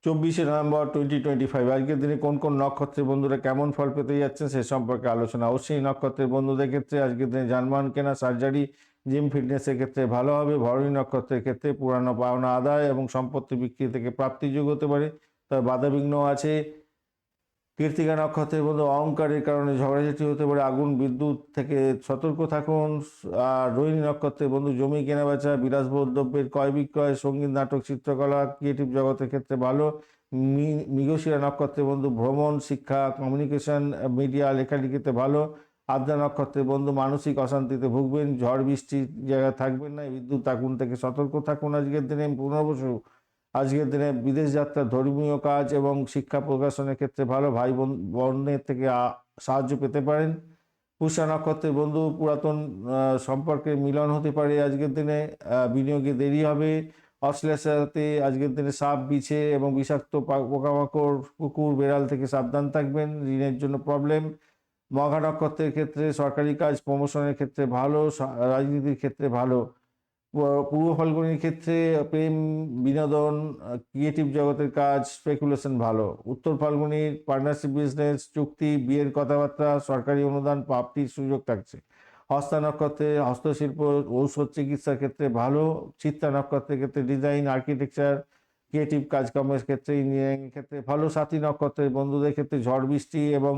24 November 2025 আজকের দিনে কোন কোন নক্ষত্রের বন্ধুরা কেমন ফল পেতে যাচ্ছেন সে সম্পর্কে আলোচনা। অবশ্যই নক্ষত্রের বন্ধুদের ক্ষেত্রে আজকের দিনে যানবাহন কেনা, সার্জারি, জিম ফিটনেসের ক্ষেত্রে ভালো হবে। ভরণী নক্ষত্রের ক্ষেত্রে পুরানো পাওনা আদায় এবং সম্পত্তি বিক্রি থেকে প্রাপ্তিযোগ হতে পারে, তবে বাধাবিঘ্ন আছে। কৃত্তিকা নক্ষত্রের বন্ধু অহংকারের কারণে ঝগড়াঝাটি হতে পারে, আগুন বিদ্যুৎ থেকে সতর্ক থাকুন। আর রোহিণী নক্ষত্রের বন্ধু জমি কেনাবেচা, বিলাসবহুল দ্রব্যের ক্রয় বিক্রয়, সঙ্গীত, নাটক, চিত্রকলা, ক্রিয়েটিভ জগতের ক্ষেত্রে ভালো। মৃগশিরা নক্ষত্রের বন্ধু ভ্রমণ, শিক্ষা, কমিউনিকেশন, মিডিয়া, লেখালেখিতে ভালো। আদ্রা নক্ষত্রের বন্ধু মানসিক অশান্তিতে ভুগবেন, ঝড় বৃষ্টির জায়গায় থাকবেন না, বিদ্যুৎ আগুন থেকে সতর্ক থাকুন। আজকের দিনে পুনর্বসু আজকের দিনে বিদেশ যাত্রা, ধর্মীয় কাজ এবং শিক্ষা প্রকাশনের ক্ষেত্রে ভালো। ভাই বোনের থেকে সাহায্য পেতে পারেন। পুষ্যা নক্ষত্রের বন্ধু পুরাতন সম্পর্কের মিলন হতে পারে। আজকের দিনে বিনিয়োগে দেরি হবে। অশ্লেষাতে আজকের দিনে সাপ, বিছে এবং বিষাক্ত পোকামাকড়, কুকুর, বেড়াল থেকে সাবধান থাকবেন। ঋণের জন্য প্রবলেম। মঘা নক্ষত্রের ক্ষেত্রে সরকারি কাজ, প্রমোশনের ক্ষেত্রে ভালো, রাজনীতির ক্ষেত্রে ভালো। পূর্ব ফাল্গুনির ক্ষেত্রে প্রেম, বিনোদন, ক্রিয়েটিভ জগতের কাজ, স্পেকুলেশন ভালো। উত্তর ফাল্গুনির পার্টনারশিপ, বিজনেস, চুক্তি, বিয়ের কথাবার্তা, সরকারি অনুদান প্রাপ্তির সুযোগ থাকছে। হস্তা নক্ষত্রে হস্তশিল্প, ঔষধ, চিকিৎসার ক্ষেত্রে ভালো। চিত্রা নক্ষত্রের ক্ষেত্রে ডিজাইন, আর্কিটেকচার, ক্রিয়েটিভ কাজকর্মের ক্ষেত্রে, ইঞ্জিনিয়ারিং ক্ষেত্রে ভালো। সাথী নক্ষত্রের বন্ধুদের ক্ষেত্রে ঝড় বৃষ্টি এবং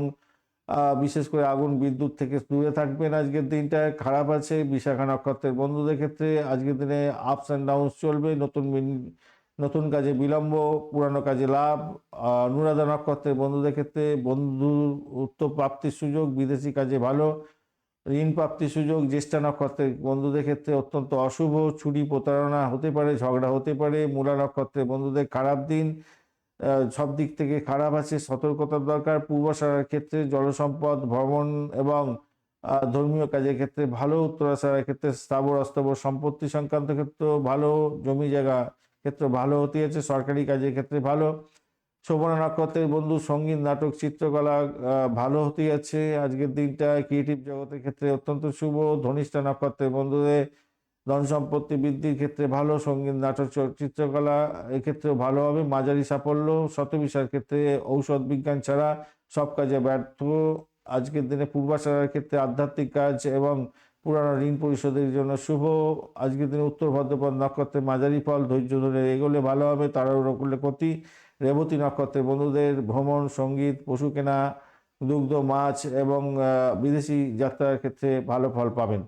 বিশেষ করে আগুন বিদ্যুৎ থেকে দূরে থাকবেন। আজকের দিনটা খারাপ আছে। বিশাখা নক্ষত্রের বন্ধুদের ক্ষেত্রে আজকের দিনে আপস অ্যান্ড ডাউনস চলবে। নতুন কাজে বিলম্ব, পুরানো কাজে লাভ। অনুরাধা নক্ষত্রের বন্ধুদের ক্ষেত্রে বন্ধুত্ব প্রাপ্তির সুযোগ, বিদেশি কাজে ভালো। ঋণ প্রাপ্তির সুযোগ। জ্যেষ্ঠা নক্ষত্রের বন্ধুদের ক্ষেত্রে অত্যন্ত অশুভ, চুরি, প্রতারণা হতে পারে, ঝগড়া হতে পারে। মূলা নক্ষত্রের বন্ধুদের খারাপ দিন, সব দিক থেকে খারাপ আছে, সতর্কতার দরকার। পূর্বাষাঢ়ার ক্ষেত্রে জলসম্পদ, ভ্রমণ এবং ধর্মীয় কাজের ক্ষেত্রে ভালো। উত্তরাষাঢ়ার ক্ষেত্রে স্থাবর অস্থাবর সম্পত্তি সংক্রান্ত ক্ষেত্রে ভালো, জমি জায়গা ক্ষেত্রে ভালো হতে আছে, সরকারি কাজের ক্ষেত্রে ভালো। শোভনা নক্ষত্রের বন্ধু সঙ্গীত, নাটক, চিত্রকলা ভালো হতে যাচ্ছে। আজকের দিনটা ক্রিয়েটিভ জগতের ক্ষেত্রে অত্যন্ত শুভ। ধনিষ্ঠা নক্ষত্রের বন্ধুদের ধন সম্পত্তি বৃদ্ধির ক্ষেত্রে ভালো। সঙ্গীত, নাটক, চিত্রকলা এক্ষেত্রেও ভালো হবে, মাঝারি সাফল্য। শতবিশার ক্ষেত্রে ঔষধ বিজ্ঞান ছাড়া সব কাজে ব্যর্থ। আজকের দিনে পূর্বাষাঢ়ার ক্ষেত্রে আধ্যাত্মিক কাজ এবং পুরানো ঋণ পরিশোধের জন্য শুভ। আজকের দিনে উত্তর ভাদ্রপদ নক্ষত্রে মাঝারি ফল, ধৈর্য ধরে এগোলে ভালো হবে, তাড়াহুড়ো করলে ক্ষতি। রেবতী নক্ষত্রের বন্ধুদের ভ্রমণ, সঙ্গীত, পশু কেনা, দুগ্ধ, মাছ এবং বিদেশি যাত্রার ক্ষেত্রে ভালো ফল পাবেন।